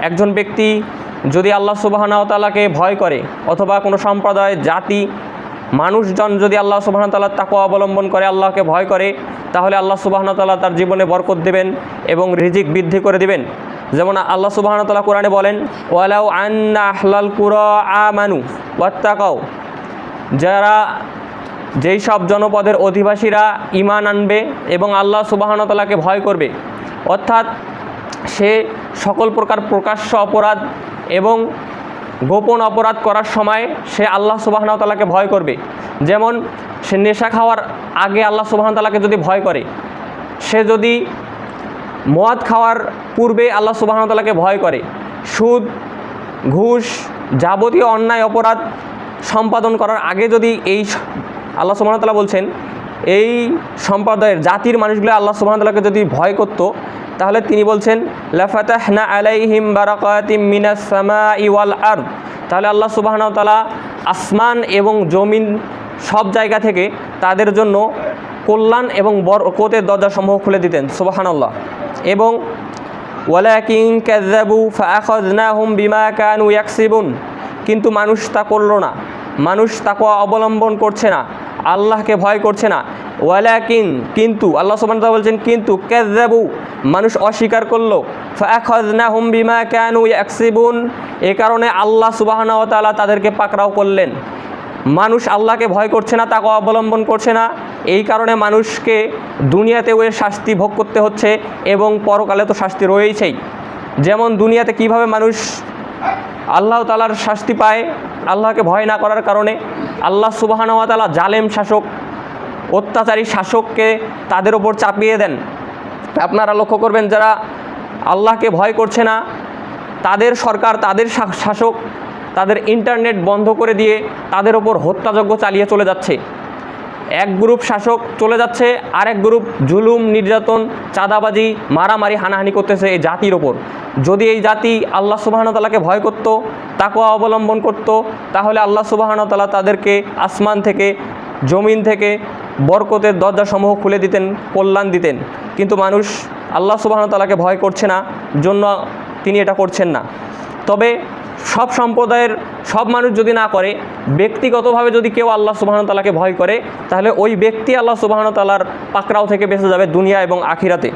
একজন ব্যক্তি যদি আল্লাহ সুবহানাহু ওয়া তাআলাকে ভয় করে অথবা কোনো সম্প্রদায় জাতি মানুষজন যদি আল্লাহ সুবহানাহু ওয়া তাআলার তাকওয়া অবলম্বন করে, আল্লাহকে ভয় করে, তাহলে আল্লাহ সুবহানাহু ওয়া তাআলা তার জীবনে বরকত দেবেন এবং রিজিক বৃদ্ধি করে দিবেন। যেমন আল্লাহ সুবহানাহু ওয়া তাআলা কোরআনে বলেন, ওয়ালাউ আন্না আহলাল কুরা আমানু ওয়াত্তাকাও, যেই সব জনপদের অধিবাসীরা ঈমান আনবে এবং আল্লাহ সুবহানাহু ওয়া তাআলাকে ভয় করবে, অর্থাৎ সে সকল প্রকার প্রকাশ্য অপরাধ এবং গোপন অপরাধ করার সময় সে আল্লাহ সুবহানাহু ওয়া তাআলাকে ভয় করবে। যেমন সে নেশা খাওয়ার আগে আল্লাহ সুবহানাহু ওয়া তাআলাকে যদি ভয় করে, সে যদি মদ খাওয়ার পূর্বে আল্লাহ সুবহানাহু ওয়া তাআলাকে ভয় করে, সুদ ঘুষ যাবতীয় অন্যায় অপরাধ সম্পাদন করার আগে যদি এই আল্লাহ সুবহানাহু ওয়া তাআলা বলছেন এই সম্প্রদায়ের জাতির মানুষগুলো আল্লাহ সুবহানাহু ওয়া তাআলাকে যদি ভয় করত, তাহলে তিনি বলছেন লাফাতাহনা আলাইহিম বারাকাতিম মিনাস সামাই ওয়াল আরদ, তাহলে আল্লাহ সুবহানাহু ওয়া তাআলা আসমান এবং জমিন সব জায়গা থেকে তাদের জন্য কল্যাণ এবং বরকতের দরজাসমূহ খুলে দিতেন। সুবহানাল্লাহ। এবং ওয়ালাকিন কাযাবু ফাআখাযনাহুম বিমা কানু ইয়াকসিবুন, কিন্তু মানুষ তা করল না, মানুষ তাকওয়া অবলম্বন করছে না, আল্লাহকে ভয় করছে না। ওয়ালাকিন, কিন্তু আল্লাহ সুবহানাহু ওয়া তাআলা বলছেন কিন্তু, কাযাবু মানুষ অস্বীকার করলো, ফাআখাযনাহুম বিমা কানু ইয়াকসিবুন, এই কারণে আল্লাহ সুবহানাহু ওয়া তাআলা তাদেরকে পাকড়াও করলেন। মানুষ আল্লাহকে ভয় করছে না, তাকওয়া অবলম্বন করছে না, এই কারণে মানুষকে দুনিয়াতেও এর শাস্তি ভোগ করতে হচ্ছে এবং পরকালে তো শাস্তি রয়েছেই। যেমন দুনিয়াতে কিভাবে মানুষ আল্লাহ তাআলার শাস্তি পায় আল্লাহকে ভয় না করার কারণে, আল্লাহ সুবহানাহু ওয়া তাআলা জালেম শাসক অত্যাচারী শাসককে তাদের ওপর চাপিয়ে দেন। আপনারা লক্ষ্য করবেন যারা আল্লাহকে ভয় করছে না তাদের সরকার, তাদের শাসক তাদের ইন্টারনেট বন্ধ করে দিয়ে তাদের ওপর হত্যাযজ্ঞ চালিয়ে চলে যাচ্ছে। এক গ্রুপ শাসক চলে যাচ্ছে, আরেক গ্রুপ জুলুম নির্যাতন চাঁদাবাজি মারামারি হানাহানি করতেছে এই জাতির ওপর। যদি এই জাতি আল্লাহ সুবহানাহু ওয়া তাআলাকে ভয় করত, তাকওয়া অবলম্বন করত, তাহলে আল্লাহ সুবহানাহু ওয়া তাআলা তাদেরকে আসমান থেকে জমিন থেকে বরকতের দরজাসমূহ খুলে দিতেন, কল্যাণ দিতেন। কিন্তু মানুষ আল্লাহ সুবহানাহু ওয়া তাআলাকে ভয় করছে না জন্য তিনি এটা করছেন না। তবে সব সম্প্রদায়ের সব মানুষ যদি না করে, ব্যক্তিগতভাবে যদি কেউ আল্লাহ সুবহানাহু ওয়া তাআলাকে ভয় করে, তাহলে ওই ব্যক্তি আল্লাহ সুবহানাহু ওয়া তাআলার পাকড়াও থেকে বেঁচে যাবে দুনিয়া এবং আখিরাতে।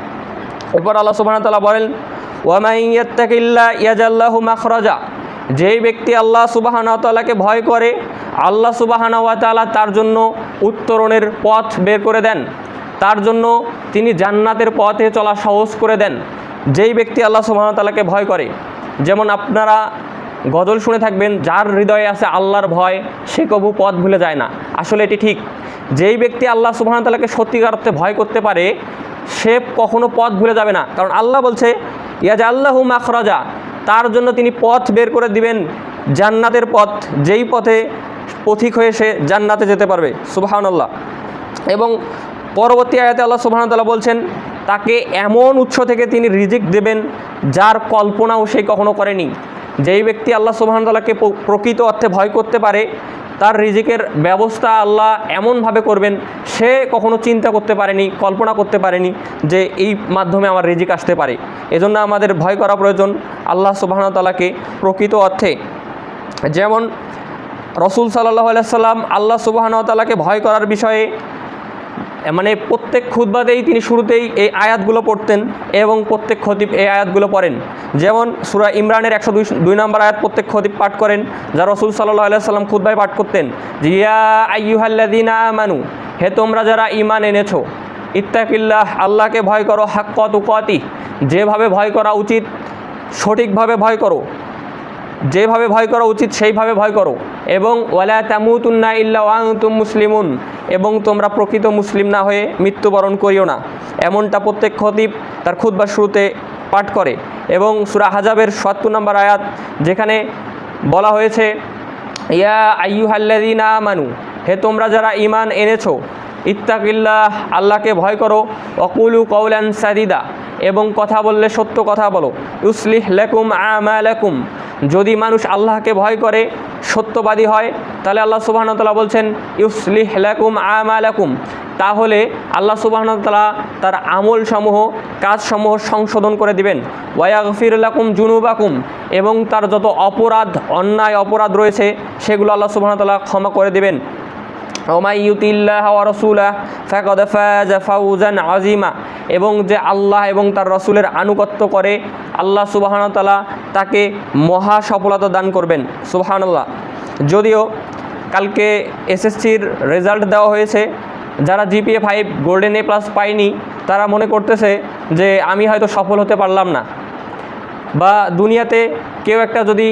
এরপর আল্লাহ সুবহানাহু ওয়া তাআলা বলেন, ওয়া মান ইয়াত্তাকিল্লাহ ইয়াজআল লাহু মাখরাজা, যেই ব্যক্তি আল্লাহ সুবহানাহু ওয়া তাআলাকে ভয় করে, আল্লাহ সুবহানাহু ওয়া তাআলা তার জন্য উত্তরণের পথ বের করে দেন, তার জন্য তিনি জান্নাতের পথে চলা সহজ করে দেন। যেই ব্যক্তি আল্লাহ সুবহানাহু ওয়া তাআলাকে ভয় করে, যেমন আপনারা গজল শুনে থাকবেন, যার হৃদয়ে আছে আল্লাহর ভয় সে কবু পথ ভুলে যায় না। আসলে এটি ঠিক। যেই ব্যক্তি আল্লাহ সুবহানাহু ওয়া তাআলাকে সত্যিকার অর্থে ভয় করতে পারে সে কখনো পথ ভুলে যাবে না, কারণ আল্লাহ বলছে ইয়াজআল লাহু মাখরাজা, তার জন্য তিনি পথ বের করে দিবেন, জান্নাতের পথ, যেই পথে পথিক হয়ে সে জান্নাতে যেতে পারবে। সুবহানাল্লাহ। এবং পরবর্তী আয়াতে আল্লাহ সুবহানাহু ওয়া তাআলা বলছেন তাকে এমন উৎস থেকে তিনি রিজিক দেবেন যার কল্পনাও সে কখনো করেনি। যেই ব্যক্তি আল্লাহ সুবহানাহু ওয়া তাআলাকে প্রকৃত অর্থে ভয় করতে পারে তার রিজিকের ব্যবস্থা আল্লাহ এমনভাবে করবেন সে কখনো চিন্তা করতে পারেনি, কল্পনা করতে পারেনি যে এই মাধ্যমে আমার রিজিক আসতে পারে। এজন্য আমাদের ভয় করা প্রয়োজন আল্লাহ সুবহানাহু ওয়া তাআলাকে প্রকৃত অর্থে। যেমন রাসূল সাল্লাল্লাহু আলাইহি সাল্লাম আল্লাহ সুবহানাহু ওয়া তাআলাকে ভয় করার বিষয়ে মানে প্রত্যেক খুতবাতেই তিনি শুরুতেই এই আয়াতগুলো পড়তেন এবং প্রত্যেক খতিব এই আয়াতগুলো পড়েন। যেমন সূরা ইমরানের 102 নম্বর আয়াত প্রত্যেক খতিব পাঠ করেন, যা রাসূল সাল্লাল্লাহু আলাইহি সাল্লাম খুতবায় পাঠ করতেন। ইয়া আইয়ুহাল্লাযীনা আমানু, হে তোমরা যারা ঈমান এনেছো, ইত্তাকিল্লাহ, আল্লাহকে ভয় করো, হাক্কা তুকাতি, যেভাবে ভয় করা উচিত সঠিকভাবে ভয় করো, যেভাবে ভয় করা উচিত সেইভাবে ভয় করো, এবং ওয়ালা তামুতুন্না ইল্লা ওয়া আনতুম মুসলিমুন, এবং তোমরা প্রকৃত মুসলিম না হয়ে মৃত্যুবরণ করিও না। এমনটা প্রত্যেক খতিব তার খুতবার শুরুতে পাঠ করে। এবং সূরা আহজাবের ৭০ নম্বর আয়াত যেখানে বলা হয়েছে ইয়া আইয়ুহাল্লাযীনা আমানু, হে তোমরা যারা ঈমান এনেছো, ইত্তাকিল্লাহ, আল্লাহকে ভয় করো, ওয়াকুলু কাওলান সাদীদা, এবং কথা বললে সত্য কথা বলো, ইউসলিহ লাকুম আমালাকুম, যদি মানুষ আল্লাহকে ভয় করে সত্যবাদী হয় তাহলে আল্লাহ সুবহানাহু ওয়া তাআলা বলছেন ইউসলিহ লাকুম আমালাকুম, তাহলে আল্লাহ সুবহানাহু ওয়া তাআলা তার আমলসমূহ কাজসমূহ সংশোধন করে দিবেন। ওয়া ইয়াগফির লাকুম জুনুবাকুম, এবং তার যত অপরাধ অন্যায় অপরাধ রয়েছে সেগুলো আল্লাহ সুবহানাহু ওয়া তাআলা ক্ষমা করে দিবেন। ওমাই ইউতিল্লাহ ওয়া রাসূলাহ ফাকাদ ফাজা ফাওজান আযীমা, এবং যে আল্লাহ এবং তার রাসূলের আনুগত্য করে আল্লাহ সুবহানাহু ওয়া তাআলা তাকে মহা সফলতা দান করবেন। সুবহানাল্লাহ। যদিও কালকে এসএসসির রেজাল্ট দেওয়া হয়েছে, যারা জিপিএ 5 গোল্ডেন A+ পায়নি তারা মনে করতেছে যে আমি হয়তো সফল হতে পারলাম না, বা দুনিয়াতে কেউ একটা যদি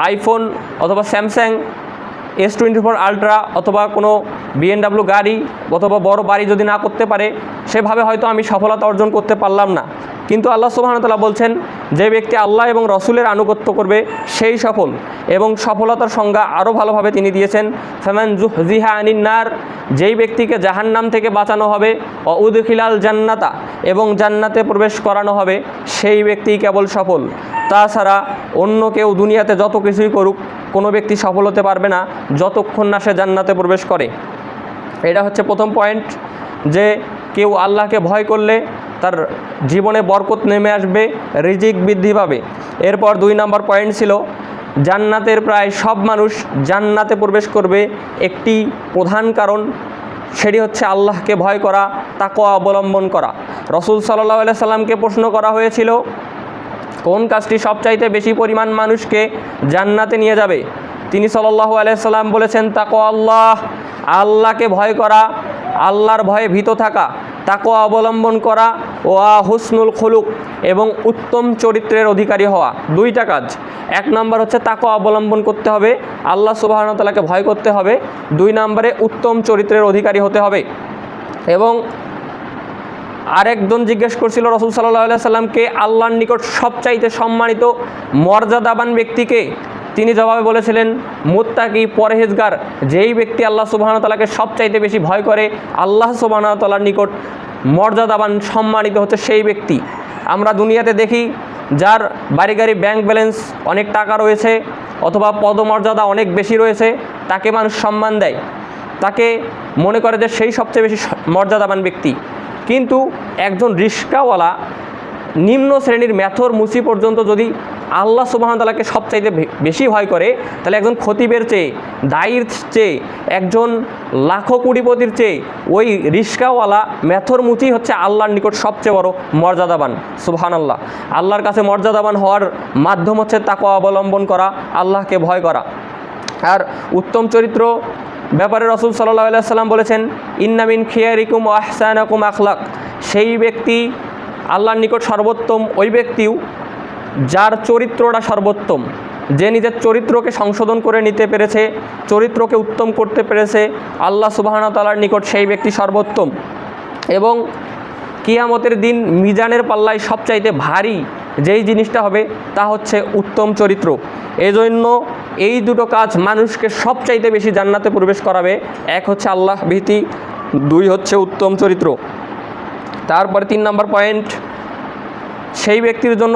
আইফোন অথবা স্যামসাং S24 আলট্রা অথবা কোনো BMW গাড়ি অথবা বড় বাড়ি যদি না করতে পারে, সেভাবে হয়তো আমি সফলতা অর্জন করতে পারলাম না। কিন্তু আল্লাহ সুবহানাহু ওয়া তাআলা বলছেন যে ব্যক্তি আল্লাহ এবং রসুলের আনুগত্য করবে সেই সফল, এবং সফলতার সংজ্ঞা আরও ভালোভাবে তিনি দিয়েছেন ফামান যুহজিহা আনিন নার, যেই ব্যক্তিকে জাহান্নাম থেকে বাঁচানো হবে, ও উদখিলাল জান্নাতা, এবং জান্নাতে প্রবেশ করানো হবে, সেই ব্যক্তি কেবল সফল। তাছাড়া অন্য কেউ দুনিয়াতে যত কিছুই করুক কোনো ব্যক্তি সফল হতে পারবে না যতক্ষণ না সে জান্নাতে প্রবেশ করে। এটা হচ্ছে প্রথম পয়েন্ট, যে কেউ আল্লাহকে ভয় করলে তার জীবনে বরকত নেমে আসবে, রিজিক বৃদ্ধি পাবে। এরপর 2 নম্বর পয়েন্ট ছিল জান্নাতের প্রায় সব মানুষ জান্নাতে প্রবেশ করবে একটি প্রধান কারণ, সেটি হচ্ছে আল্লাহকে ভয় করা, তাকওয়া অবলম্বন করা। রাসূল সাল্লাল্লাহু আলাইহি সাল্লামকে প্রশ্ন করা হয়েছিল কোন কাজটি সবচাইতে বেশি পরিমাণ মানুষকে জান্নাতে নিয়ে যাবে? তিনি সাল্লাল্লাহু আলাইহি সাল্লাম বলেছেন তাকওয়া আল্লাহ, আল্লাহকে ভয় করা, আল্লাহর ভয়ে ভীত থাকা, তাকওয়া অবলম্বন করা, ওয়া হুসনুল খুলুক, এবং উত্তম চরিত্রের অধিকারী হওয়া। 2টা কাজ। 1 নম্বর হচ্ছে তাকওয়া অবলম্বন করতে হবে, আল্লাহ সুবহানাহু ওয়া তাআলাকে ভয় করতে হবে। 2 নম্বরে উত্তম চরিত্রের অধিকারী হতে হবে। এবং আরেকজন জিজ্ঞেস করছিল রাসূল সাল্লাল্লাহু আলাইহি সাল্লামকে আল্লাহর নিকট সবচাইতে সম্মানিত মর্যাদাবান ব্যক্তিকে? তিনি জবাবে বলেছিলেন মুত্তাকি, পরহেজগার, যেই ব্যক্তি আল্লাহ সুবহানাহু ওয়া তাআলাকে সবচাইতে বেশি ভয় করে, আল্লাহ সুবহানাহু ওয়া তাআলার নিকট মর্যাদাবান সম্মানিত হচ্ছে সেই ব্যক্তি। আমরা দুনিয়াতে দেখি যার বাড়ি গাড়ি ব্যাংক ব্যালেন্স অনেক টাকা রয়েছে অথবা পদমর্যাদা অনেক বেশি রয়েছে, তাকে মানুষ সম্মান দেয়, তাকে মনে করে যে সেই সবচেয়ে বেশি মর্যাদাবান ব্যক্তি। কিন্তু একজন রিস্কাওয়ালা নিম্ন শ্রেণীর মেথর মুচি পর্যন্ত যদি আল্লাহ সুবহানাহু ওয়া তাআলাকে সবচাইতে বেশি ভয় করে, তাহলে একজন খতিবের চেয়ে, দায়ীর চেয়ে, একজন লাখো কোটিপতির চেয়ে ওই রিস্কাওয়ালা মেথর মুচি হচ্ছে আল্লাহর নিকট সবচেয়ে বড় মর্যাদাবান। সুবহানাল্লাহ। আল্লাহর কাছে মর্যাদাবান হওয়ার মাধ্যম হচ্ছে তাকওয়া অবলম্বন করা, আল্লাহকে ভয় করা। আর উত্তম চরিত্র ব্যাপারে রাসূল সাল্লাল্লাহু আলাইহি সাল্লাম বলেছেন ইন্না মিন খিয়ারিকুম ওয়া আহসানাকুম আখলাক, সেই ব্যক্তি আল্লাহর নিকট সর্বোত্তম ওই ব্যক্তিও যার চরিত্রটা সর্বোত্তম, যে নিজের চরিত্রকে সংশোধন করে নিতে পেরেছে, চরিত্রকে উত্তম করতে পেরেছে, আল্লাহ সুবহানাহু ওয়া তাআলার নিকট সেই ব্যক্তি সর্বোত্তম। এবং কিয়ামতের দিন মিজানের পাল্লায় সবচাইতে ভারী যেই জিনিসটা হবে তা হচ্ছে উত্তম চরিত্র। এজন্য এই 2টো কাজ মানুষকে সবচাইতে বেশি জান্নাতে প্রবেশ করাবে। 1 হচ্ছে আল্লাহ ভীতি, 2 হচ্ছে উত্তম চরিত্র। তারপরে 3 নম্বর পয়েন্ট, সেই ব্যক্তির জন্য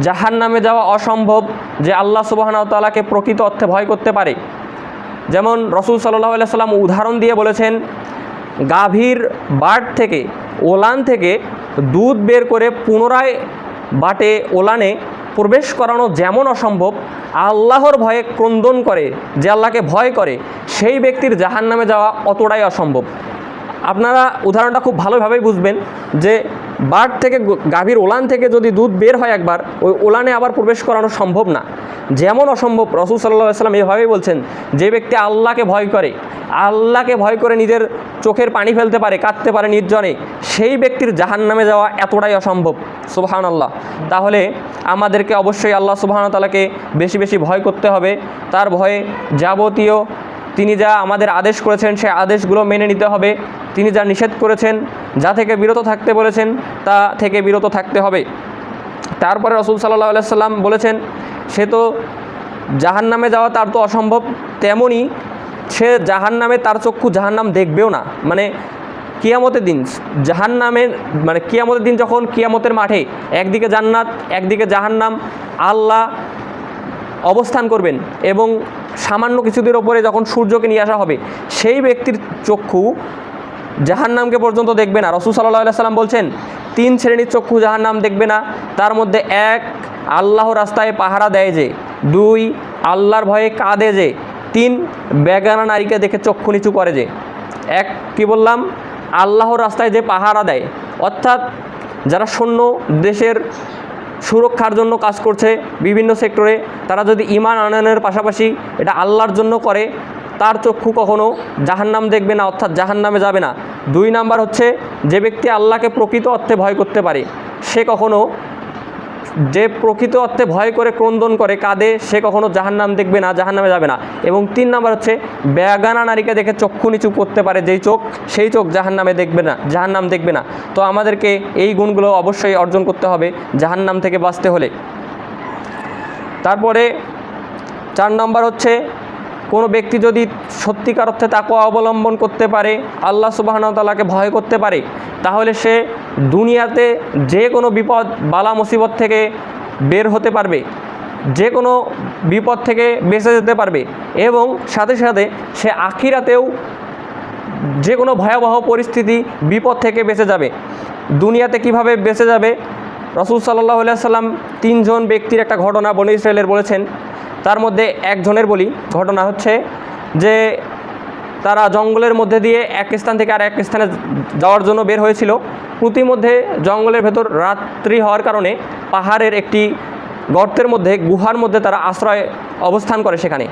জাহান্নামে যাওয়া অসম্ভব যে আল্লাহ সুবহানাহু ওয়া তাআলাকে প্রকৃত অর্থে ভয় করতে পারে। যেমন রাসূল সাল্লাল্লাহু আলাইহি সাল্লাম উদাহরণ দিয়ে বলেছেন গাভীর বাট থেকে, ওলান থেকে দুধ বের করে পুনরায় বাটে ওলানে প্রবেশ করানো যেমন অসম্ভব, আল্লাহর ভয়ে ক্রন্দন করে, যে আল্লাহকে ভয় করে, সেই ব্যক্তির জাহান্নামে যাওয়া অতটাই অসম্ভব। আপনারা উদাহরণটা খুব ভালোভাবেই বুঝবেন যে বাট থেকে, গাভীর ওলান থেকে যদি দুধ বের হয় একবার, ওই ওলানে আবার প্রবেশ করানো সম্ভব না। যেমন অসম্ভব রাসূল সাল্লাল্লাহু আলাইহি সাল্লাম এভাবেই বলছেন, যে ব্যক্তি আল্লাহকে ভয় করে, আল্লাহকে ভয় করে নিজের চোখের পানি ফেলতে পারে, কাঁদতে পারে নির্জনে, সেই ব্যক্তির জাহান্নামে যাওয়া এতটাই অসম্ভব। সুবহানাল্লাহ। তাহলে আমাদেরকে অবশ্যই আল্লাহ সুবহানাহু ওয়া তাআলাকে বেশি বেশি ভয় করতে হবে। তার ভয়ে যাবতীয় তিনি যা আমাদের আদেশ করেছেন সেই আদেশগুলো মেনে নিতে হবে, তিনি যা নিষেধ করেছেন, যা থেকে বিরত থাকতে বলেছেন তা থেকে বিরত থাকতে হবে। তারপরে রাসূল সাল্লাল্লাহু আলাইহি সাল্লাম বলেছেন সে তো জাহান্নামে যাওয়া তার তো অসম্ভব, তেমনি সে জাহান্নামে, তার চক্ষু জাহান্নাম দেখবেও না। মানে কিয়ামতের দিন জাহান্নামের, মানে কিয়ামতের দিন যখন কিয়ামতের মাঠে একদিকে জান্নাত একদিকে জাহান্নাম আল্লাহ অবস্থান করবেন এবং সামান্য কিছুদের ওপরে যখন সূর্যকে নিয়ে আসা হবে, সেই ব্যক্তির চক্ষু জাহান্নামকে পর্যন্ত দেখবে না। রাসূল সাল্লাল্লাহু আলাইহি সাল্লাম বলছেন 3 শ্রেণীর চক্ষু জাহান্নাম দেখবে না। তার মধ্যে 1, আল্লাহর রাস্তায় পাহারা দেয় যে, 2, আল্লাহর ভয়ে কাঁদে যে, 3, বেগানা নারীকে দেখে চক্ষু নিচু করে যে। কি বললাম? আল্লাহর রাস্তায় যে পাহারা দেয়, অর্থাৎ যারা সৈন্য দেশের সুরক্ষার জন্য কাজ করছে বিভিন্ন সেক্টরে, তারা যদি ঈমান আনয়নের পাশাপাশি এটা আল্লাহর জন্য করে, তার চক্ষু কখনো জাহান্নাম দেখবে না, অর্থাৎ জাহান্নামে যাবে না। 2 নাম্বার হচ্ছে যে ব্যক্তি আল্লাহকে প্রকৃত অর্থে ভয় করতে পারে, সে কখনো, যে প্রকৃত অর্থে ভয় করে ক্রন্দন করে কাঁদে, সে কখনো জাহান্নাম দেখবে না, জাহান্নামে যাবে না। এবং 3 নাম্বার হচ্ছে বেগানা নারীকে দেখে চক্ষু নিচু করতে পারে যেই চোখ, সেই চোখ জাহান্নামে দেখবে না, জাহান্নাম দেখবে না। তো আমাদেরকে এই গুণগুলো অবশ্যই অর্জন করতে হবে জাহান্নাম থেকে বাঁচতে হলে। তারপরে 4 নাম্বার হচ্ছে কোনো ব্যক্তি যদি সত্যিকার অর্থে তাকওয়া অবলম্বন করতে পারে, আল্লাহ সুবহানাহু ওয়া তাআলাকে ভয় করতে পারে, তাহলে সে দুনিয়াতে যে কোনো বিপদ বালা মুসিবত থেকে বের হতে পারবে, যে কোনো বিপদ থেকে বেঁচে যেতে পারবে, এবং সাথে সাথে সে আখিরাতেও যে কোনো ভয়াবহ পরিস্থিতি বিপদ থেকে বেঁচে যাবে। দুনিয়াতে কিভাবে বেঁচে যাবে? রাসূল সাল্লাল্লাহু আলাইহি সাল্লাম 3 জন ব্যক্তির একটা ঘটনা বনী ইসরায়েলের বলেছেন। তার মধ্যে একজনের বলি। ঘটনা হচ্ছে যে তারা জঙ্গলের মধ্যে দিয়ে এক স্থান থেকে আর এক স্থানে যাওয়ার জন্য বের হয়েছিল। প্রতিমধ্যে জঙ্গলের ভেতর রাত্রি হওয়ার কারণে পাহাড়ের একটি গর্তের মধ্যে, গুহার মধ্যে তারা আশ্রয় অবস্থান করে সেখানে।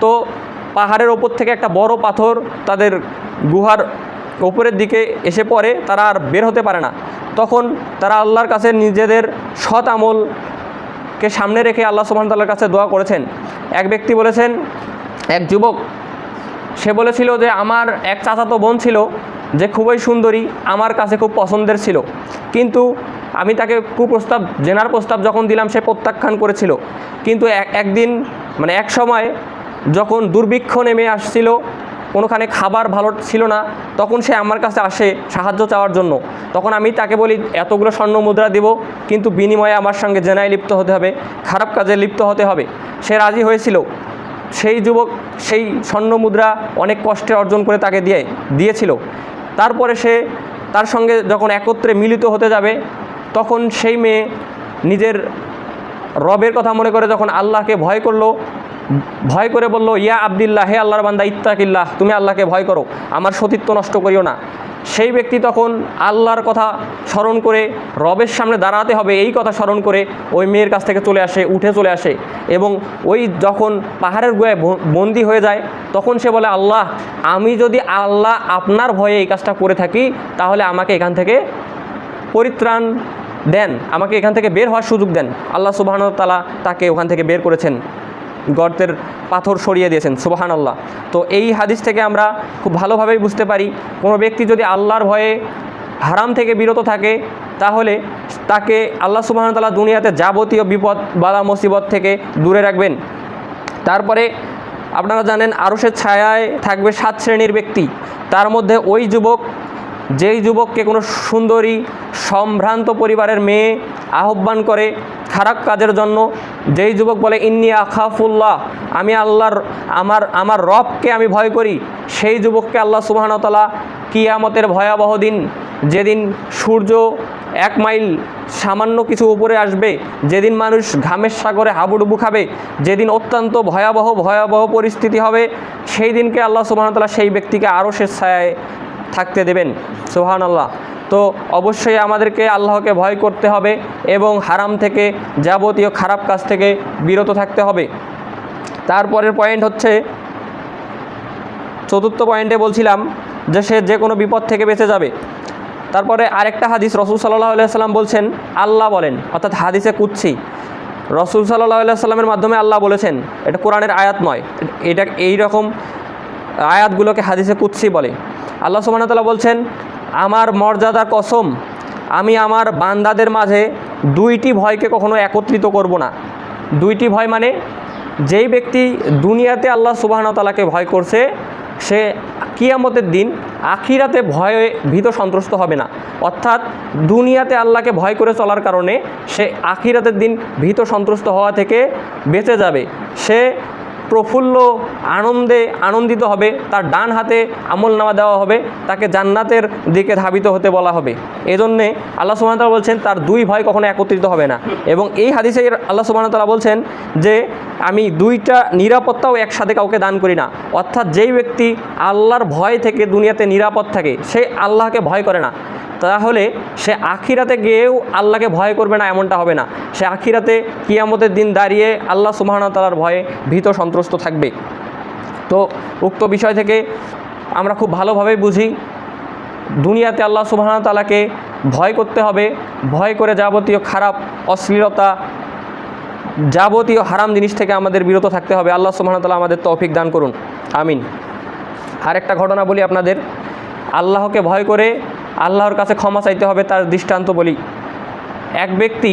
তো পাহাড়ের ওপর থেকে একটা বড় পাথর তাদের গুহার ওপরের দিকে এসে পড়ে, তারা আর বের হতে পারে না। তখন তারা আল্লাহর কাছে নিজেদের সৎ আমলকে সামনে রেখে আল্লাহ সুবহানাহু ওয়া তাআলার কাছে দোয়া করেছেন। এক ব্যক্তি বলেছেন, এক যুবক, সে বলেছিল যে আমার এক চাচাতো বোন ছিল যে খুবই সুন্দরী, আমার কাছে খুব পছন্দের ছিল, কিন্তু আমি তাকে কুপ্রস্তাব, জেনার প্রস্তাব যখন দিলাম সে প্রত্যাখ্যান করেছিল। কিন্তু একদিন মানে এক সময় যখন দুর্ভিক্ষ নেমে আসছিল, কোনোখানে খাবার ভালো ছিল না, তখন সে আমার কাছে আসে সাহায্য চাওয়ার জন্য। তখন আমি তাকে বলি এতগুলো স্বর্ণ মুদ্রা দেব, কিন্তু বিনিময়ে আমার সঙ্গে জেনায় লিপ্ত হতে হবে, খারাপ কাজে লিপ্ত হতে হবে। সে রাজি হয়েছিল। সেই যুবক সেই স্বর্ণ মুদ্রা অনেক কষ্টে অর্জন করে তাকে দিয়েছিল। তারপরে সে তার সঙ্গে যখন একত্রে মিলিত হতে যাবে, তখন সেই মেয়ে নিজের রবের কথা মনে করে যখন আল্লাহকে ভয় করলো, ভয় করে বলল, ইয়া আব্দুল্লাহ, হে আল্লাহর বান্দা, ইত্তাকিল্লাহ, তুমি আল্লাহকে ভয় করো, আমার সতীত্ব নষ্ট করিও না। সেই ব্যক্তি তখন আল্লাহর কথা স্মরণ করে, রবের সামনে দাঁড়াতে হবে এই কথা স্মরণ করে ওই মেয়ের কাছ থেকে চলে আসে, উঠে চলে আসে, এবং ওই যখন পাহাড়ের গুহায় বন্দি হয়ে যায়, তখন সে বলে, আল্লাহ, আমি যদি আল্লাহ আপনার ভয়ে এই কাজটা করে থাকি, তাহলে আমাকে এখান থেকে পরিত্রাণ দেন, আমাকে এখান থেকে বের হওয়ার সুযোগ দেন। আল্লাহ সুবহানাহু ওয়া তাআলা তাকে ওখান থেকে বের করেছেন, গর্তের পাথর সরিয়ে দিয়েছেন। সুবহানাল্লাহ। তো এই হাদিস থেকে আমরা খুব ভালোভাবেই বুঝতে পারি, কোনো ব্যক্তি যদি আল্লাহর ভয়ে হারাম থেকে বিরত থাকে, তাহলে তাকে আল্লাহ সুবহানাহু ওয়া তাআলা দুনিয়াতে যাবতীয় বিপদ বালা মুসিবত থেকে দূরে রাখবেন। তারপরে আপনারা জানেন আরশের ছায়ায় থাকবে 7 শ্রেণীর ব্যক্তি। তার মধ্যে ওই যুবক, যেই যুবককে কোনো সুন্দরী সম্ভ্রান্ত পরিবারের মেয়ে আহ্বান করে খারাপ কাজের জন্য, যেই যুবক বলে ইন্নী আখাফুল্লাহ, আমি আল্লাহর আমার রবকে আমি ভয় করি, সেই যুবককে আল্লাহ সুবহানাহু ওয়া তাআলা কিয়ামতের ভয়াবহ দিন, যেদিন সূর্য 1 মাইল সামান্য কিছু উপরে আসবে, যেদিন মানুষ ঘামের সাগরে হাবুডুবু খাবে, যেদিন অত্যন্ত ভয়াবহ পরিস্থিতি হবে, সেই দিনকে আল্লাহ সুবহানাহু ওয়া তাআলা সেই ব্যক্তিকে আরশের ছায়ায় থাকতে দেবেন। সুবহানাল্লাহ। তো অবশ্যই আমাদেরকে আল্লাহকে ভয় করতে হবে এবং হারাম থেকে, যাবতীয় খারাপ কাজ থেকে বিরত থাকতে হবে। তারপরের পয়েন্ট হচ্ছে, 4র্থ পয়েন্টে বলছিলাম যে সে যে কোনো বিপদ থেকে বেঁচে যাবে। তারপরে আরেকটা হাদিস, রাসূল সাল্লাল্লাহু আলাইহি সাল্লাম বলছেন, আল্লাহ বলেন, অর্থাৎ হাদিসে কুদসি, রাসূল সাল্লাল্লাহু আলাইহি সাল্লামের মাধ্যমে আল্লাহ বলেছেন, এটা কোরআনের আয়াত নয়, এটা এই রকম আয়াতগুলোকে হাদিসে কুদসি বলে। আল্লাহ সুবহানাহু ওয়া তাআলা বলছেন, আমার মর্যাদার কসম, আমি আমার বান্দাদের মাঝে 2টি ভয়কে কখনো একত্রিত করব না। 2টি ভয় মানে, যেই ব্যক্তি দুনিয়াতে আল্লাহ সুবহানাহু ওয়া তাআলাকে ভয় করছে, সে কিয়ামতের দিন আখিরাতে ভয়ে ভীত সন্ত্রস্ত হবে না। অর্থাৎ দুনিয়াতে আল্লাহকে ভয় করে চলার কারণে সে আখিরাতের দিন ভীত সন্ত্রস্ত হওয়া থেকে বেঁচে যাবে। সে প্রফুল্ল আনন্দিত হবে, তার ডান হাতে আমলনামা দেওয়া হবে, তাকে জান্নাতের দিকে ধাবিত হতে বলা হবে। এজন্যে আল্লাহ সুবহানাহু ওয়া তাআলা বলছেন তার দুই ভয় কখনো একত্রিত হবে না। এবং এই হাদিসে আল্লাহ সুবহানাহু ওয়া তাআলা বলছেন যে আমি দুইটা নিরাপত্তাও একসাথে কাউকে দান করি না। অর্থাৎ যেই ব্যক্তি আল্লাহর ভয় থেকে দুনিয়াতে নিরাপদ থাকে, সে আল্লাহকে ভয় করে না, তাহলে সে আখিরাতে গিয়েও আল্লাহকে ভয় করবে না এমনটা হবে না। সে আখিরাতে কিয়ামতের দিন দাঁড়িয়ে আল্লাহ সুবহানাহু ওয়া তাআলার ভয়ে ভীত সন্ত্রস্ত থাকবে। তো উক্ত বিষয় থেকে আমরা খুব ভালোভাবেই বুঝি দুনিয়াতে আল্লাহ সুবহানাহু ওয়া তাআলাকে ভয় করতে হবে, ভয় করে যাবতীয় খারাপ অশ্লীলতা যাবতীয় হারাম জিনিস থেকে আমাদের বিরত থাকতে হবে। আল্লাহ সুবহানাহু ওয়া তাআলা আমাদের তৌফিক দান করুন, আমিন। আরেকটা ঘটনা বলি আপনাদের, আল্লাহকে ভয় করে আল্লাহর কাছে ক্ষমা চাইতে হবে তার দৃষ্টান্ত বলি। এক ব্যক্তি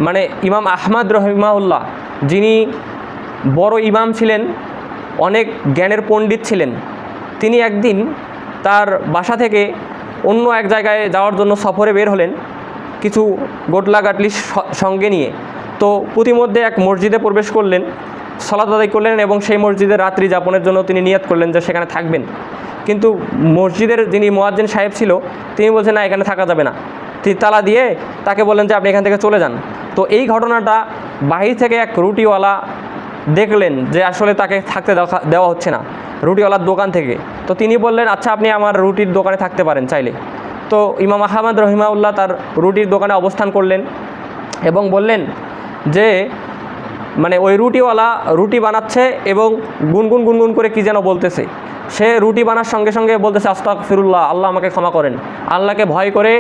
মানে ইমাম আহমদ রহিমাহুল্লাহ, যিনি বড় ইমাম ছিলেন, অনেক জ্ঞানের পণ্ডিত ছিলেন, তিনি একদিন তার বাসা থেকে অন্য এক জায়গায় যাওয়ার জন্য সফরে বের হলেন কিছু গোটলাগাটলি সঙ্গে নিয়ে। তো প্রতিমধ্যে এক মসজিদে প্রবেশ করলেন, সালাত আদায় করলেন এবং সেই মসজিদে রাত্রি যাপনের জন্য তিনি নিয়ত করলেন যে সেখানে থাকবেন। কিন্তু মসজিদের যিনি মুয়াজ্জিন সাহেব ছিল তিনি বলছেন না, এখানে থাকা যাবে না। তিনি তালা দিয়ে তাকে বললেন যে আপনি এখান থেকে চলে যান। তো এই ঘটনাটা বাহির থেকে এক রুটিওয়ালা দেখলেন যে আসলে তাকে থাকতে দেওয়া হচ্ছে না, রুটিওয়ালার দোকান থেকে। তো তিনি বললেন আচ্ছা আপনি আমার রুটির দোকানে থাকতে পারেন চাইলে। তো ইমাম আহমদ রহিমাউল্লাহ তার রুটির দোকানে অবস্থান করলেন এবং বললেন যে মানে ওই রুটিওয়ালা রুটি বানাচ্ছে এবং গুনগুন করে কী যেন বলতেছে। সে রুটি বানার সঙ্গে সঙ্গে বলতেছে আস্তাগফিরুল্লাহ, আল্লাহ আমাকে ক্ষমা করেন। আল্লাহকে ভয় করে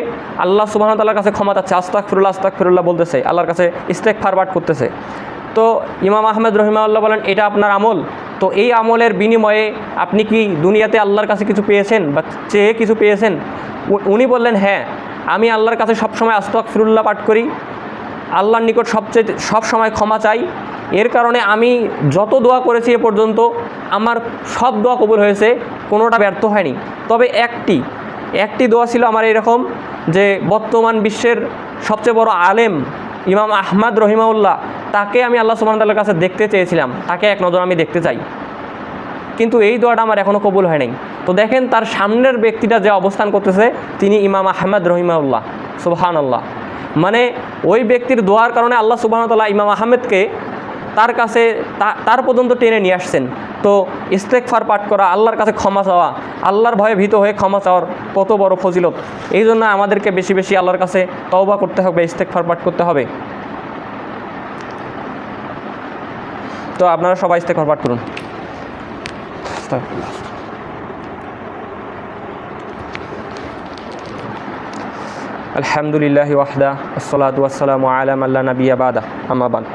আল্লাহ সুবহানাহু ওয়া তাআলার কাছে ক্ষমা চাচ্ছে, আস্তাগফিরুল্লাহ বলতেছে, আল্লাহর কাছে ইস্তেগফার পাঠ করতেছে। তো ইমাম আহমদ রহিমাহুল্লাহ বলেন এটা আপনার আমল, তো এই আমলের বিনিময়ে আপনি কি দুনিয়াতে আল্লাহর কাছে কিছু পেয়েছেন বা চেয়ে কিছু পেয়েছেন? উনি বললেন হ্যাঁ, আমি আল্লাহর কাছে সবসময় আস্তাগফিরুল্লাহ পাঠ করি, আল্লাহর নিকট সব সময় ক্ষমা চাই। এর কারণে আমি যত দোয়া করেছি এ পর্যন্ত আমার সব দোয়া কবুল হয়েছে, কোনোটা ব্যর্থ হয়নি। তবে একটি দোয়া ছিল আমার এরকম যে বর্তমান বিশ্বের সবচেয়ে বড় আলেম ইমাম আহমদ রহিমাউল্লাহ, তাকে আমি আল্লাহ সুবহানাহু ওয়া তাআলার কাছে দেখতে চেয়েছিলাম, তাকে এক নজর আমি দেখতে চাই, কিন্তু এই দোয়াটা আমার এখনও কবুল হয় নাই। তো দেখেন তার সামনের ব্যক্তিটা যে অবস্থান করতেছে তিনি ইমাম আহমদ রহিমাউল্লাহ, সুবহানাল্লাহ। মানে ওই ব্যক্তির দোয়ার কারণে আল্লাহ সুবহানাহু ওয়া তাআলা ইমাম আহমেদকে তার কাছে তার পর্যন্ত টেনে নিয়ে আসছেন। তো ইস্তেগফার পাঠ করা, আল্লাহর কাছে ক্ষমা চাওয়া, আল্লাহর ভয়ে ভীত হয়ে ক্ষমা চাওয়ার কত বড় ফজিলত। এই জন্য আমাদেরকে বেশি বেশি আল্লাহর কাছে তওবা করতে হবে, ইস্তেগফার পাঠ করতে হবে। তো আপনারা সবাই ইস্তেগফার পাঠ করুন। আলহামদুলিল্লাহি ওয়াহদা আসসালাতু ওয়াসসালামু আলা মান লা নাবিয়্যা বাদা আম্মা বাদ।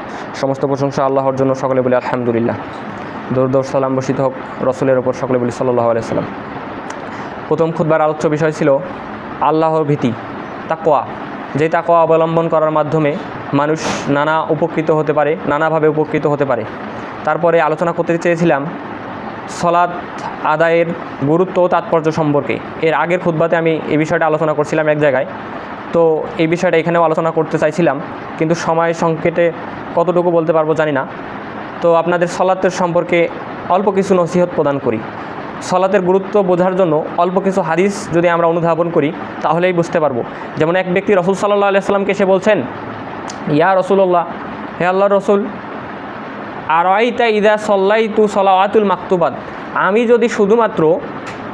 সমস্ত প্রশংসা আল্লাহর জন্য, সকলে বলি আলহামদুলিল্লাহ। দরুদ সালাম বর্ষিত হোক রসুলের ওপর, সকলে বলি সাল্লাল্লাহু আলাইহি সাল্লাম। প্রথম খুতবার আলোচ্য বিষয় ছিল আল্লাহর ভীতি, তাকওয়া। যে তাকওয়া অবলম্বন করার মাধ্যমে মানুষ নানা উপকৃত হতে পারে, নানাভাবে উপকৃত হতে পারে। তারপরে আলোচনা করতে চেয়েছিলাম সালাত আদায়ের গুরুত্ব ও তাৎপর্য সম্পর্কে। এর আগের খুতবাতে আমি এই বিষয়টা আলোচনা করছিলাম এক জায়গায়, তো এই বিষয়টা এখানেও আলোচনা করতে চাইছিলাম, কিন্তু সময় সংকেটে কতটুকু বলতে পারবো জানি না। তো আপনাদের সালাতের সম্পর্কে অল্প কিছু নসিহত প্রদান করি। সালাতের গুরুত্ব বোঝার জন্য অল্প কিছু হাদিস যদি আমরা অনুধাবন করি তাহলেই বুঝতে পারবো। যেমন এক ব্যক্তি রাসূল সাল্লাল্লাহু আলাইহি ওয়াসাল্লামকে এসে বলছেন, ইয়া রাসূলুল্লাহ, হে আল্লাহর রাসূল, আরাইতা ইদা সাল্লাইতু সালাওয়াতুল মাকতুবাত, আমি যদি শুধুমাত্র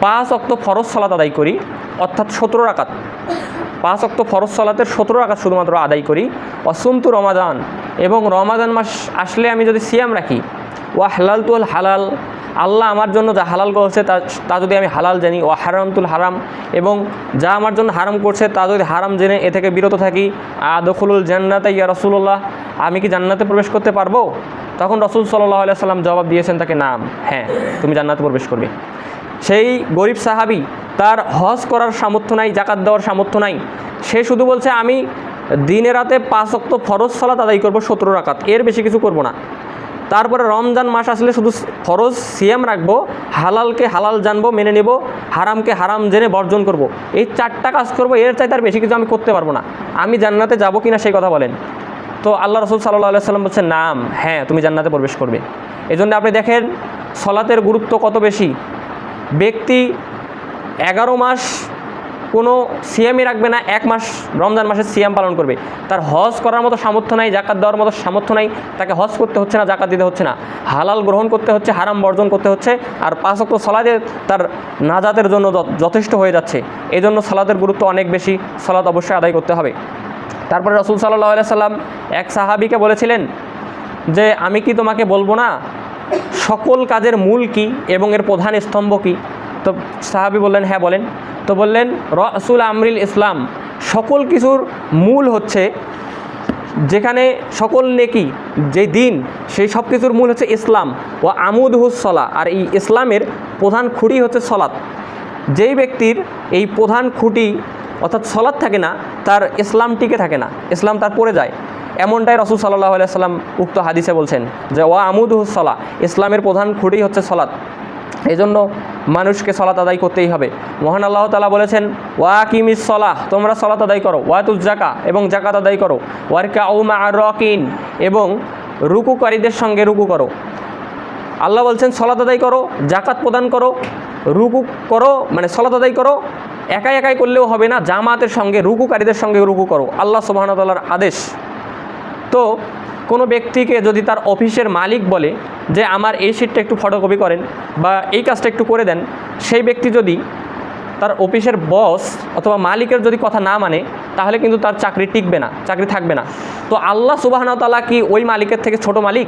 5 ওয়াক্ত ফরজ সালাত আদায় করি, অর্থাৎ 17 রাকাত, 5 ওয়াক্ত ফরজ সালাতের 17 রাকাত শুধুমাত্র আদায় করি, ওয়াসুমতু রমাদান, এবং রমাদান মাস আসলে আমি যদি সিয়াম রাখি, ওয়া হালালতুল হালাল, আল্লাহ আমার জন্য যা হালাল করেছে তা যদি আমি হালাল জানি, ও হারামতুল হারাম, এবং যা আমার জন্য হারাম করছে তা যদি হারাম জেনে এ থেকে বিরত থাকি, আদখুলুল জান্নাতা ইয়া রাসূলুল্লাহ, আমি কি জান্নাতে প্রবেশ করতে পারবো? তখন রাসূল সাল্লাল্লাহু আলাইহি ওয়াসাল্লাম জবাব দিয়েছেন তাকে, নাম, হ্যাঁ তুমি জান্নাতে প্রবেশ করবে। সেই গরিব সাহাবী, তার হজ করার সামর্থ্য নাই, জাকাত দেওয়ার সামর্থ্য নাই, সে শুধু বলছে আমি দিনে রাতে 5 ওয়াক্ত ফরজ সালাত আদায় করবো 17 রাকাত, এর বেশি কিছু করব না। তারপরে রমজান মাস আসলে শুধু ফরজ সিয়াম রাখবো, হালালকে হালাল জানবো, মেনে নেব, হারামকে হারাম জেনে বর্জন করব, এই 4টা কাজ করব, এর চাইতে আর বেশি কিছু আমি করতে পারবো না। আমি জান্নাতে যাব কিনা সেই কথা বলেন। তো আল্লাহ রসুল সাল্লাল্লাহু আলাইহি সাল্লাম বলছেন নাম, হ্যাঁ তুমি জান্নাতে প্রবেশ করবে। এই জন্য আপনি দেখেন সলাতের গুরুত্ব কত বেশি। ব্যক্তি 11 মাস কোনো সিয়ামই রাখবে না, 1 মাস রমজান মাসে সিয়াম পালন করবে, তার হজ করার মতো সামর্থ্য নাই, জাকাত দেওয়ার মতো সামর্থ্য নাই, তাকে হজ করতে হচ্ছে না, জাকাত দিতে হচ্ছে না, হালাল গ্রহণ করতে হচ্ছে, হারাম বর্জন করতে হচ্ছে, আর 5 ওয়াক্ত সালাতে তার নাজাতের জন্য যথেষ্ট হয়ে যাচ্ছে। এই জন্য সালাতের গুরুত্ব অনেক বেশি, সালাত অবশ্যই আদায় করতে হবে। তারপরে রাসূল সাল্লাল্লাহু আলাইহি সাল্লাম এক সাহাবীকে বলেছিলেন যে আমি কি তোমাকে বলবো না সকল কাজের মূল কি এবং এর প্রধান স্তম্ভ কি? তো সাহাবী বললেন হ্যাঁ বলেন। তো বললেন রাসূল আমরিল ইসলাম, সকল কিছুর মূল হচ্ছে, যেখানে সকল নেকি যে দিন সেই সব কিছুর মূল হচ্ছে ইসলাম, ও আমুদহুস সলা, আর এই ইসলামের প্রধান খুঁটি হচ্ছে সলাত। যেই ব্যক্তির এই প্রধান খুঁটি অর্থাৎ সলাত থাকে না, তার ইসলাম টিকে থাকে না, ইসলাম তার পড়ে যায়। এমনটাই রাসূল সাল্লাল্লাহু আলাইহি সাল্লাম উক্ত হাদিসে বলছেন যে ওয়া আমুদহুস সলা, ইসলামের প্রধান খুঁটি হচ্ছে সলাত। এই জন্য মানুষকে সলাত আদায় করতেই হবে। মহান আল্লাহ তাআলা বলেছেন ওয়া কিমিস সলাহ, তোমরা সলাত আদায় করো, ওয়াতুজ জাকা, এবং জাকাত আদায় করো, ওয়ারকাউ মা'আর রাকিন, এবং রুকুকারীদের সঙ্গে রুকু করো। আল্লাহ বলছেন সলাত আদায় করো, জাকাত প্রদান করো, রুকু করো, মানে সলাত আদায় করো, একাই একাই করলেও হবে না, জামাতের সঙ্গে রুকুকারীদের সঙ্গে রুকু করো, আল্লাহ সুবহানাহু ওয়া তাআলার আদেশ। তো কোনো ব্যক্তিকে যদি তার অফিসের মালিক বলে যে আমার এই শিটটা একটু ফটোকপি করেন বা এই কাজটা একটু করে দেন, সেই ব্যক্তি যদি তার অফিসের বস অথবা মালিকের যদি কথা না মানে, তাহলে কিন্তু তার চাকরি টিকবে না, চাকরি থাকবে না। তো আল্লাহ সুবহানাহু ওয়া তাআলা কি ওই মালিকের থেকে ছোট মালিক?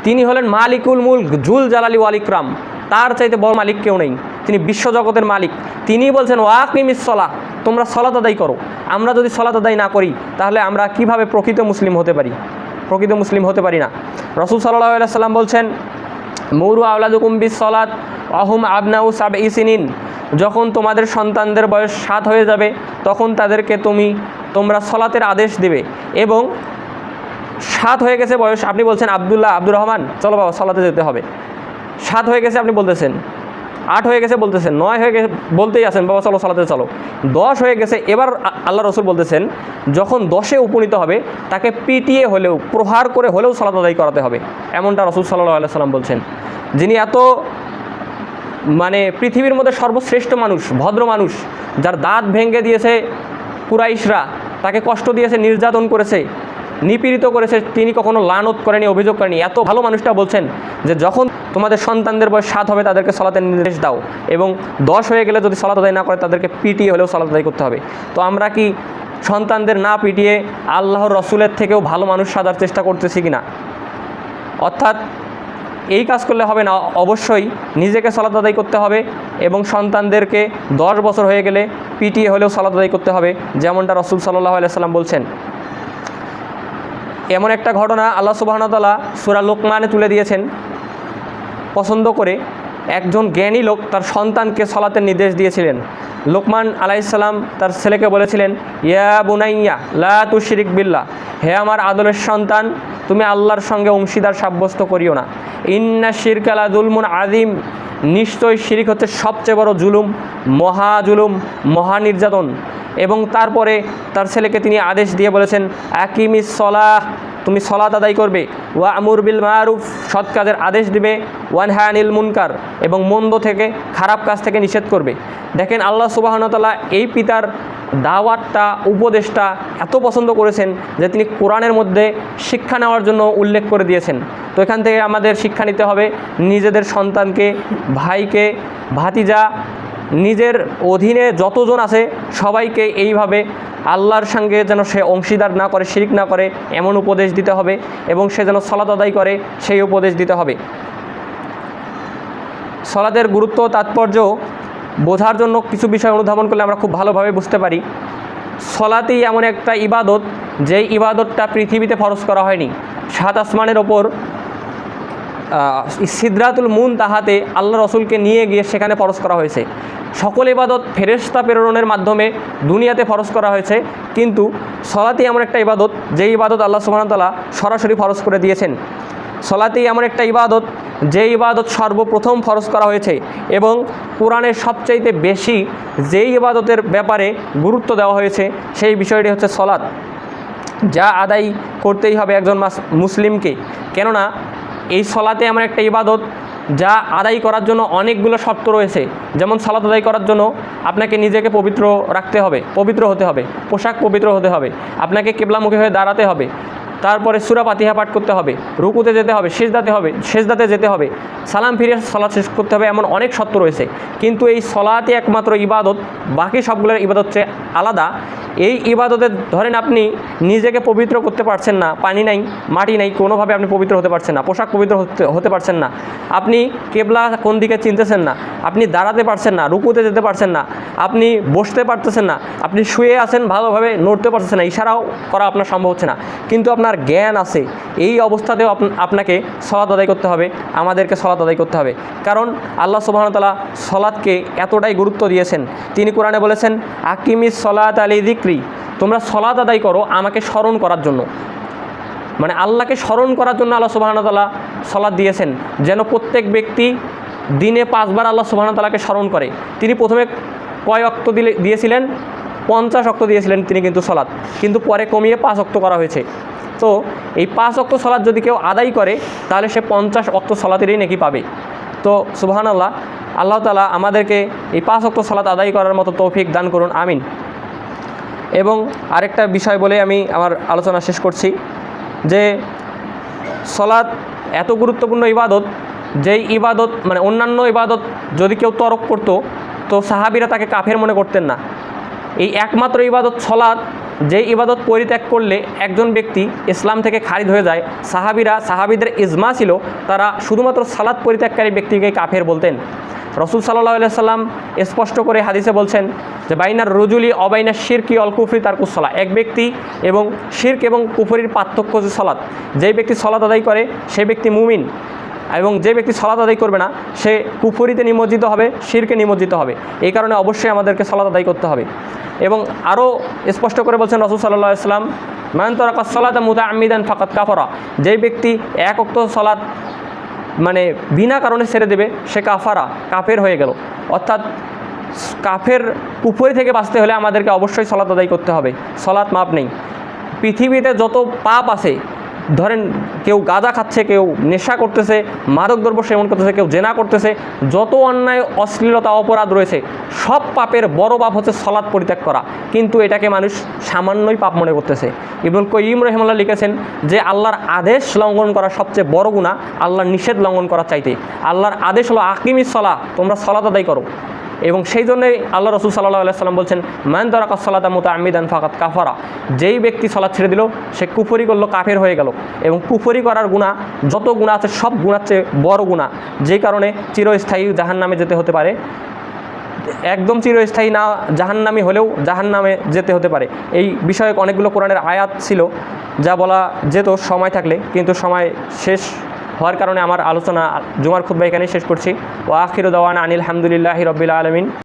তিনি হলেন মালিকুল মুলক জুল জালালি ওয়াল ইকরাম, তার চাইতে বড় মালিক কেউ নেই, তিনি বিশ্বজগতের মালিক। তিনি বলছেন ওয়াকিমিস সালাহ, তোমরা সলাত আদায় করো। আমরা যদি সলাত আদায় না করি তাহলে আমরা কিভাবে প্রকৃত মুসলিম হতে পারি? প্রকৃত মুসলিম হতে পারি না। রাসূল সাল্লাল্লাহু আলাইহি সাল্লাম বলছেন মুরু আওলাদুকুম বিস সালাত আহুম আবনাউ সাবঈ সিনিন, যখন তোমাদের সন্তানদের বয়স 7 হয়ে যাবে তখন তাদেরকে তোমরা সলাতের আদেশ দেবে। এবং 7 হয়ে গেছে বয়স, আপনি বলছেন আব্দুর রহমান চলো বাবা সলাতে যেতে হবে, 7 হয়ে গেছে আপনি বলতেছেন, 8 হয়ে গেছে বলতেছেন, 9 হয়ে গেছে বলতেই আছেন বাবা চলো সালাতে চলো, 10 হয়ে গেছে। এবার আল্লাহ রসুল বলতেছেন যখন 10-এ উপনীত হবে তাকে পিটিয়ে হলেও, প্রহার করে হলেও সালাত আদায় করাতে হবে। এমনটা রাসূল সাল্লাল্লাহু আলাইহি সাল্লাম বলছেন। যিনি এত মানে পৃথিবীর মধ্যে সর্বশ্রেষ্ঠ মানুষ, ভদ্র মানুষ, যার দাঁত ভেঙে দিয়েছে কুরাইশরা, তাকে কষ্ট দিয়েছে, নির্যাতন করেছে, নিপীড়িত করেছে, তিনি কখনো লানত করেনি, অভিযোগ করেনি। এত ভালো মানুষটা বলছেন যে যখন তোমাদের সন্তানদের বয়স 7 হবে তাদেরকে সলাতের নির্দেশ দাও, এবং 10 হয়ে গেলে যদি সলাত আদায় না করে তাদেরকে পিটিয়ে হলেও সলাত আদায় করতে হবে। তো আমরা কি সন্তানদের না পিটিয়ে আল্লাহর রসুলের থেকেও ভালো মানুষ সাজার চেষ্টা করতেছি কি না? অর্থাৎ এই কাজ করলে হবে না, অবশ্যই নিজেকে সলাত আদায় করতে হবে এবং সন্তানদেরকে 10 বছর হয়ে গেলে পিটিয়ে হলেও সলাত আদায় করতে হবে, যেমনটা রাসূল সাল্লাল্লাহু আলাইহি সাল্লাম বলছেন। এমন একটা ঘটনা আল্লাহ সুবহানাহু ওয়া তাআলা সূরা লোকমানে তুলে দিয়েছেন পছন্দ করে। একজন জ্ঞানী লোক তার সন্তানকে সলাতের নির্দেশ দিয়েছিলেন। লোকমান আলাইহিস সালাম তার ছেলেকে বলেছিলেন ইয়া বুনাইয়া লা তুশরিক বিল্লাহ, হে আমার আদরের সন্তান, তুমি আল্লাহর সঙ্গে অংশীদার সাব্যস্ত করিও না। ইন্না শিরকা লা যুলমুন আযীম, নিশ্চয়ই শিরিক হচ্ছে সবচেয়ে বড় জুলুম, মহা জুলুম, মহা নির্যাতন। এবং তারপরে তার ছেলেকে তিনি আদেশ দিয়ে বলেছেন আকিমিস সলাহ, তুমি সলাত আদায় করবে, ওয়া আমুর বিল মারুফ, সৎ কাজের আদেশ দিবে, ওয়ানহা আনিল মুনকার, এবং মন্দ থেকে, খারাপ কাজ থেকে নিষেধ করবে। দেখেন আল্লাহ সুবহানাহু ওয়া তাআলা এই পিতার দাওয়াতটা, উপদেশটা এত পছন্দ করেছেন যে তিনি কোরআনের মধ্যে শিক্ষা নেওয়ার জন্য উল্লেখ করে দিয়েছেন। তো এখান থেকে আমাদের শিক্ষা নিতে হবে, নিজেদের সন্তানকে, ভাইকে, ভাতিজা, নিজের অধীনে যতজন আছে সবাইকে এইভাবে আল্লাহর সঙ্গে যেন সে অংশীদার না করে, শিরিক না করে, এমন উপদেশ দিতে হবে, এবং সে যেন সলাত আদায় করে সেই উপদেশ দিতে হবে। সলাতের গুরুত্ব, তাৎপর্য বোঝার জন্য কিছু বিষয় অনুধাবন করলে আমরা খুব ভালোভাবে বুঝতে পারি। সলাতেই এমন একটা ইবাদত যেই ইবাদতটা পৃথিবীতে ফরজ করা হয়নি। 7 আসমানের ওপর সিদরাতুল মুনতাহাতে আল্লাহ রসুলকে নিয়ে গিয়ে সেখানে ফরজ করা হয়েছে। সকল ইবাদত ফেরেশতা প্রেরণের মাধ্যমে দুনিয়াতে ফরজ করা হয়েছে, কিন্তু সলাতেই এমন একটা ইবাদত যে ইবাদত আল্লাহ সুবহানাহু ওয়া তাআলা সরাসরি ফরজ করে দিয়েছেন। সলাতেই এমন একটা ইবাদত যে ইবাদত সর্বপ্রথম ফরজ করা হয়েছে, এবং কোরআনের সবচাইতে বেশি যেই ইবাদতের ব্যাপারে গুরুত্ব দেওয়া হয়েছে সেই বিষয়টি হচ্ছে সলাত। যা আদায় করতেই হবে একজন মুসলিমকে। কেননা এই সলাতে এমন একটা ইবাদত যা আদায় করার জন্য অনেকগুলো শর্ত রয়েছে। যেমন সালাত আদায় করার জন্য আপনাকে নিজেকে পবিত্র রাখতে হবে, পবিত্র হতে হবে, পোশাক পবিত্র হতে হবে, আপনাকে কিবলামুখী হয়ে দাঁড়াতে হবে, তারপরে সূরা ফাতিহা পাঠ করতে হবে, রুকুতে যেতে হবে, সেজদাতে যেতে হবে, সালাম ফিরে সালাত শেষ করতে হবে, এমন অনেক শর্ত রয়েছে। কিন্তু এই সলাতে একমাত্র ইবাদত, বাকি সবগুলোর ইবাদত চেয়ে আলাদা। এই ইবাদতে ধরেন আপনি নিজেকে পবিত্র করতে পারছেন না, পানি নাই, মাটি নাই, কোনোভাবে আপনি পবিত্র হতে পারছেন না, পোশাক পবিত্র হতে পারছেন না, আপনি কেবলা কোন দিকে চিনতেছেন না, আপনি দাঁড়াতে পারছেন না, রুকুতে যেতে পারছেন না, আপনি বসতে পারতেছেন না, আপনি শুয়ে আছেন, ভালোভাবে নড়তে পারতেছেন না, ইশারাও করা আপনার সম্ভব হচ্ছে না, কিন্তু আপনার জ্ঞান আছে। এই অবস্থাতেও আপনাকে সলাত আদায় করতে হবে, আমাদেরকে সলাত আদায় করতে হবে। কারণ আল্লাহ সুবহানাহু ওয়া তাআলা সলাতকে এতটাই গুরুত্ব দিয়েছেন, তিনি কোরআনে বলেছেন আকিমিস সলাত আলি যিকরি, তোমরা সলাত আদায় করো আমাকে স্মরণ করার জন্য। মানে আল্লাহকে স্মরণ করার জন্য আল্লাহ সুবহানাহু ওয়া তাআলা সলাত দিয়েছেন, যেন প্রত্যেক ব্যক্তি দিনে 5 বার আল্লাহ সুবহানাহু ওয়া তাআলাকে স্মরণ করে। তিনি প্রথমে কয় ওয়াক্ত দিয়েছিলেন? 50 ওয়াক্ত দিয়েছিলেন তিনি কিন্তু সলাত, কিন্তু পরে কমিয়ে 5 ওয়াক্ত করা হয়েছে। তো এই 5 ওয়াক্ত সলাত যদি কেউ আদায় করে তাহলে সে 50 ওয়াক্ত সলাতেরই নাকি পাবে। তো সুবহানাল্লাহ, আল্লাহ তাআলা আমাদেরকে এই 5 ওয়াক্ত সলাত আদায় করার মতো তৌফিক দান করুন, আমিন। এবং আরেকটা বিষয় বলে আমি আমার আলোচনা শেষ করছি, যে সলাত এত গুরুত্বপূর্ণ ইবাদত, যেই ইবাদত মানে অন্যান্য ইবাদত যদি কেউ তরক করত তো সাহাবীরা তাকে কাফের মনে করতেন না। এই একমাত্র ইবাদত সলাত, যেই ইবাদত পরিত্যাগ করলে একজন ব্যক্তি ইসলাম থেকে খারিজ হয়ে যায়, সাহাবীদের ইজমা ছিল তারা শুধুমাত্র সালাত পরিত্যাগকারী ব্যক্তিকে কাফের বলতেন। রাসূল সাল্লাল্লাহু আলাইহি সাল্লাম স্পষ্ট করে হাদিসে বলছেন যে বাইনার রুজুলি অবাইনা শিরকি অল কুফরি তারকুস সালাহ, এক ব্যক্তি এবং শিরক এবং কুফরির পার্থক্য যে সলাত। যেই ব্যক্তি সলাত আদায় করে সেই ব্যক্তি মুমিন, এবং যে ব্যক্তি সলাত আদায় করবে না সে কুফরিতে নিমজ্জিত হবে, শিরকে নিমজ্জিত হবে। এই কারণে অবশ্যই আমাদেরকে সলাত আদায় করতে হবে। এবং আরও স্পষ্ট করে বলছেন রাসূল সাল্লাল্লাহু আলাইহি সাল্লাম, মান তারাকা সালাতা মুতাআম্মিদান ফাকাত কাফারা, যেই ব্যক্তি এক ওয়াক্ত সলাত মানে বিনা কারণে ছেড়ে দেবে সে কাফের হয়ে গেল। অর্থাৎ কাফের কুফরি থেকে বাঁচতে হলে আমাদেরকে অবশ্যই সলাত আদায় করতে হবে, সলাত মাপ নেই। পৃথিবীতে যত পাপ আছে, ধরেন কেউ গাঁজা খাচ্ছে, কেউ নেশা করতেছে, মাদকদ্রব্য সেবন করতেছে, কেউ জেনা করতেছে, যত অন্যায় অশ্লীলতা অপরাধ রয়েছে, সব পাপের বড় পাপ হচ্ছে সলাত পরিত্যাগ করা, কিন্তু এটাকে মানুষ সামান্যই পাপ মনে করতেছে। ইবনুল কাইয়্যিম রাহিমাহুল্লাহ লিখেছেন যে আল্লাহর আদেশ লঙ্ঘন করা সবচেয়ে বড় গুনাহ আল্লাহর নিষেধ লঙ্ঘন করার চাইতে। আল্লাহর আদেশ হলো আকিমিস সালাহ, তোমরা সলাত আদায় করো, এবং সেই জন্যই আল্লাহ রাসূল সাল্লাল্লাহু আলাইহি সাল্লাম বলছেন মান তারাকা সালাতা মুতাআম্মিদান ফাকাত কাফারা, যেই ব্যক্তি সালাত ছেড়ে দিল সে কুফরি করলো, কাফের হয়ে গেল। এবং কুফরি করার গুনাহ যত গুনাহ আছে সব গুনার চেয়ে বড় গুনাহ, যেই কারণে চিরস্থায়ী জাহান্নামে যেতে হতে পারে। একদম চিরস্থায়ী না জাহান্নামী হলেও জাহান্নামে যেতে হতে পারে। এই বিষয়ে অনেকগুলো কোরআনের আয়াত ছিল যা বলা যেত সময় থাকলে, কিন্তু সময় শেষ হওয়ার কারণে আমার আলোচনা জুমার খুতবা এখানেই শেষ করছি। ওয়া আখিরু দাওয়ানা আনিল হামদুলিল্লাহি রাব্বিল আলামিন।